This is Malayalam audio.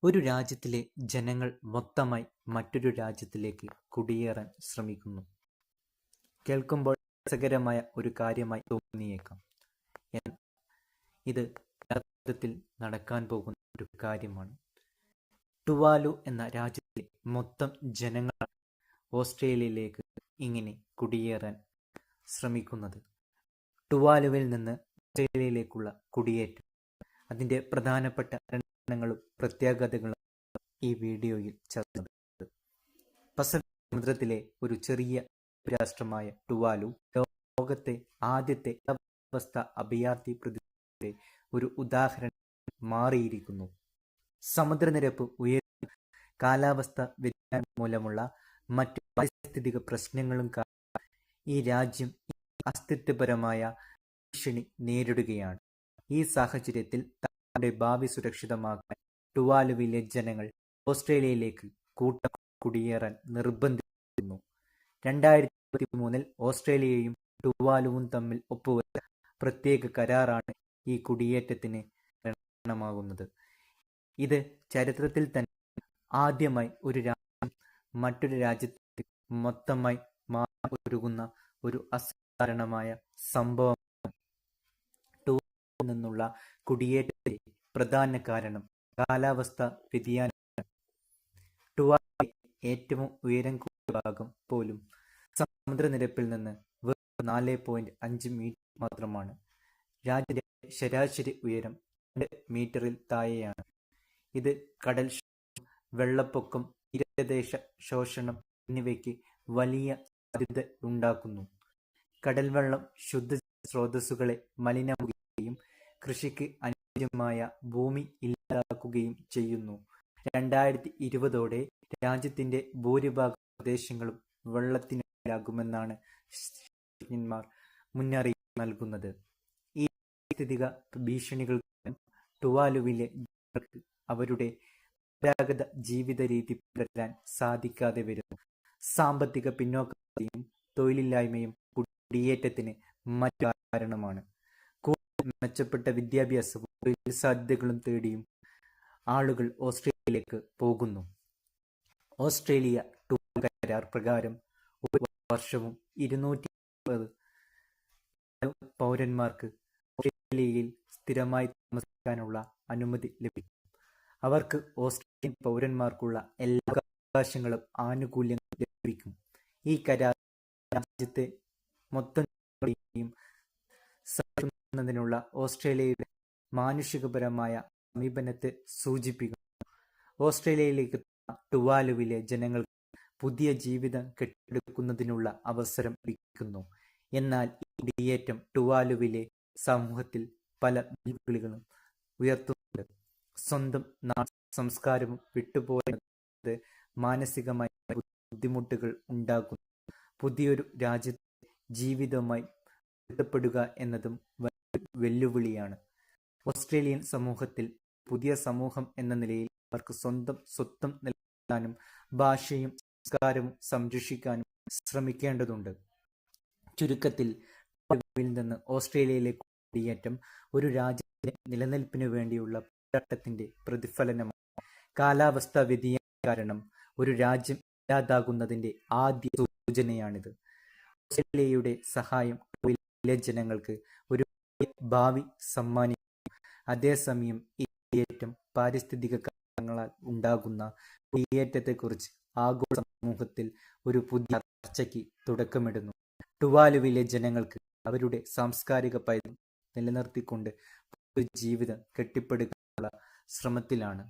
ഒരു രാജ്യത്തിലെ ജനങ്ങൾ മൊത്തമായി മറ്റൊരു രാജ്യത്തിലേക്ക് കുടിയേറാൻ ശ്രമിക്കുന്നു. കേൾക്കുമ്പോൾ രസകരമായ ഒരു കാര്യമായി തോന്നിയേക്കാം. എന്നാൽ ഇത് യഥാർത്ഥത്തിൽ നടക്കാൻ പോകുന്ന ഒരു കാര്യമാണ്. ടുവാലു എന്ന രാജ്യത്തിലെ മൊത്തം ജനങ്ങൾ ഓസ്ട്രേലിയയിലേക്ക് ഇങ്ങനെ കുടിയേറാൻ ശ്രമിക്കുന്നത്. ടുവാലുവിൽ നിന്ന് ഓസ്ട്രേലിയയിലേക്കുള്ള കുടിയേറ്റം, അതിൻ്റെ പ്രധാനപ്പെട്ട കാരണങ്ങളും പ്രത്യാഘാതങ്ങളും ഈ വീഡിയോയിൽ ചർച്ച ചെയ്യുന്നത്. പസഫിക് സമുദ്രത്തിലെ ഒരു ചെറിയ രാഷ്ട്രമായ ടുവാലു ലോകത്തെ ആദ്യത്തെ കാലാവസ്ഥ അഭയാർത്ഥി പ്രതിസന്ധിയുടെ ഒരു ഉദാഹരണം മാറിയിരിക്കുന്നു. സമുദ്രനിരപ്പ് ഉയരുന്ന കാലാവസ്ഥ വ്യതിയാനം മൂലമുള്ള മറ്റ് പാരിസ്ഥിതിക പ്രശ്നങ്ങളും കാരണം ഈ രാജ്യം അസ്തിത്വപരമായ ഭീഷണി നേരിടുകയാണ്. ഈ സാഹചര്യത്തിൽ തങ്ങളുടെ ഭാവി സുരക്ഷിതമാക്കാൻ ടുവാലുവിലെ ജനങ്ങൾ ഓസ്ട്രേലിയയിലേക്ക് കൂട്ടം കുടിയേറാൻ നിർബന്ധിക്കുന്നു. 2023 ഓസ്ട്രേലിയയും ടുവാലുവും തമ്മിൽ ഒപ്പുവെച്ച പ്രത്യേക കരാറാണ് ഈ കുടിയേറ്റത്തിന് കാരണമാകുന്നത്. ഇത് ചരിത്രത്തിൽ തന്നെ ആദ്യമായി ഒരു രാജ്യം മറ്റൊരു രാജ്യത്തേക്ക് മൊത്തമായി മാറുന്ന ഒരു അസാധാരണമായ സംഭവമാണ്. ടുവാലുവിൽ നിന്നുള്ള കുടിയേറ്റത്തിന്റെ പ്രധാന കാരണം കാലാവസ്ഥ വ്യതിയാനമാണ്. ടുവാലുവിലെ ഏറ്റവും ഉയരം കൂടിയ ഭാഗം പോലും സമുദ്രനിരപ്പിൽ നിന്ന് വെറും 4.5 മീറ്റർ മാത്രമാണ്. രാജ്യത്തെ ശരാശരി ഉയരം 2 മീറ്ററിൽ താഴെയാണ്. ഇത് കടൽക്ഷോഭം, വെള്ളപ്പൊക്കം, തീരദേശ ശോഷണം എന്നിവയ്ക്ക് വലിയ സാധ്യത ഉണ്ടാക്കുന്നു. കടൽവെള്ളം ശുദ്ധജല സ്രോതസ്സുകളെ മലിനമാക്കുകയും കൃഷിക്ക് അനുയോജ്യമായ ഭൂമി ഇല്ലാതാക്കുകയും ചെയ്യുന്നു. 2020 രാജ്യത്തിന്റെ ഭൂരിഭാഗം പ്രദേശങ്ങളും വെള്ളത്തിനടിയിലാകുമെന്നാണ് ശാസ്ത്രജ്ഞന്മാർ മുന്നറിയിപ്പ് നൽകുന്നത്. ഈ പാരിസ്ഥിതിക ഭീഷണികൾ കാരണം ടുവാലുവിലെ ജനങ്ങൾക്ക് അവരുടെ പരമ്പരാഗത ജീവിത രീതി തുടരാൻ സാധിക്കാതെ വരുന്നു. സാമ്പത്തിക പിന്നോക്കാവസ്ഥയും തൊഴിലില്ലായ്മയും കുടിയേറ്റത്തിന് മറ്റു കാരണമാണ്. കൂടുതൽ മെച്ചപ്പെട്ട വിദ്യാഭ്യാസവും തൊഴിൽ സാധ്യതകളും തേടിയും ആളുകൾ ഓസ്ട്രേലിയയിലേക്ക് പോകുന്നു. ഓസ്ട്രേലിയ ടുവാലു കരാർ പ്രകാരം ഒരു വർഷവും 250 പൗരന്മാർക്ക് ഓസ്ട്രേലിയയിൽ സ്ഥിരമായി താമസിക്കാനുള്ള അനുമതി ലഭിക്കും. അവർക്ക് ഓസ്ട്രേലിയൻ പൗരന്മാർക്കുള്ള എല്ലാ അവകാശങ്ങളും ആനുകൂല്യങ്ങളും ലഭിക്കും. ഈ കരാർ രാജ്യത്തെ മൊത്തം സംരക്ഷിക്കുന്നതിനുള്ള ഓസ്ട്രേലിയയുടെ മാനുഷികപരമായ സമീപനത്തെ സൂചിപ്പിക്കുന്നു. ഓസ്ട്രേലിയയിലേക്ക് ടുവാലുവിലെ ജനങ്ങൾക്ക് പുതിയ ജീവിതം കെട്ടിടക്കുന്നതിനുള്ള അവസരം ലഭിക്കുന്നു. എന്നാൽ ഈ കുടിയേറ്റം ടുവാലുവിലെ സമൂഹത്തിൽ പല വെല്ലുവിളികളും ഉയർത്തുന്നുണ്ട്. സ്വന്തം നാട് സംസ്കാരവും വിട്ടുപോയത് മാനസികമായ ബുദ്ധിമുട്ടുകൾ ഉണ്ടാക്കുന്നു. പുതിയൊരു രാജ്യത്തെ ജീവിതവുമായി പൊരുത്തപ്പെടുക എന്നതും വലിയൊരു വെല്ലുവിളിയാണ്. ഓസ്ട്രേലിയൻ സമൂഹത്തിൽ പുതിയ സമൂഹം എന്ന നിലയിൽ അവർക്ക് സ്വന്തം സ്വത്വം നിലനിർത്താനും ഭാഷയും സംസ്കാരവും സംരക്ഷിക്കാനും ശ്രമിക്കേണ്ടതുണ്ട്. ചുരുക്കത്തിൽ, ടുവാലുവിൽ നിന്ന് ഓസ്ട്രേലിയയിലേക്ക് കുടിയേറ്റം ഒരു രാജ്യത്തിന്റെ നിലനിൽപ്പിനു വേണ്ടിയുള്ള പോരാട്ടത്തിന്റെ പ്രതിഫലനമാണ്. കാലാവസ്ഥാ വ്യതിയാനം കാരണം ഒരു രാജ്യം ഇല്ലാതാകുന്നതിന്റെ ആദ്യ സൂചനയാണിത്. ഓസ്ട്രേലിയയുടെ സഹായം ടുവാലുവിലെ ജനങ്ങൾക്ക് ഒരു വലിയ ഭാവി സമ്മാനിക്കുന്നു. അതേസമയം ഈ കുടിയേറ്റം പാരിസ്ഥിതിക കാരണങ്ങളാൽ ഉണ്ടാകുന്ന കുടിയേറ്റത്തെക്കുറിച്ച് ആഗോള സമൂഹത്തിൽ ഒരു പുതിയ ചർച്ചയ്ക്ക് തുടക്കമിടുന്നു. ടുവാലുവിലെ ജനങ്ങൾക്ക് അവരുടെ സാംസ്കാരിക പൈതൃകം നിലനിർത്തിക്കൊണ്ട് ഒരു ജീവിതം കെട്ടിപ്പടുക്കാനുള്ള ശ്രമത്തിലാണ്.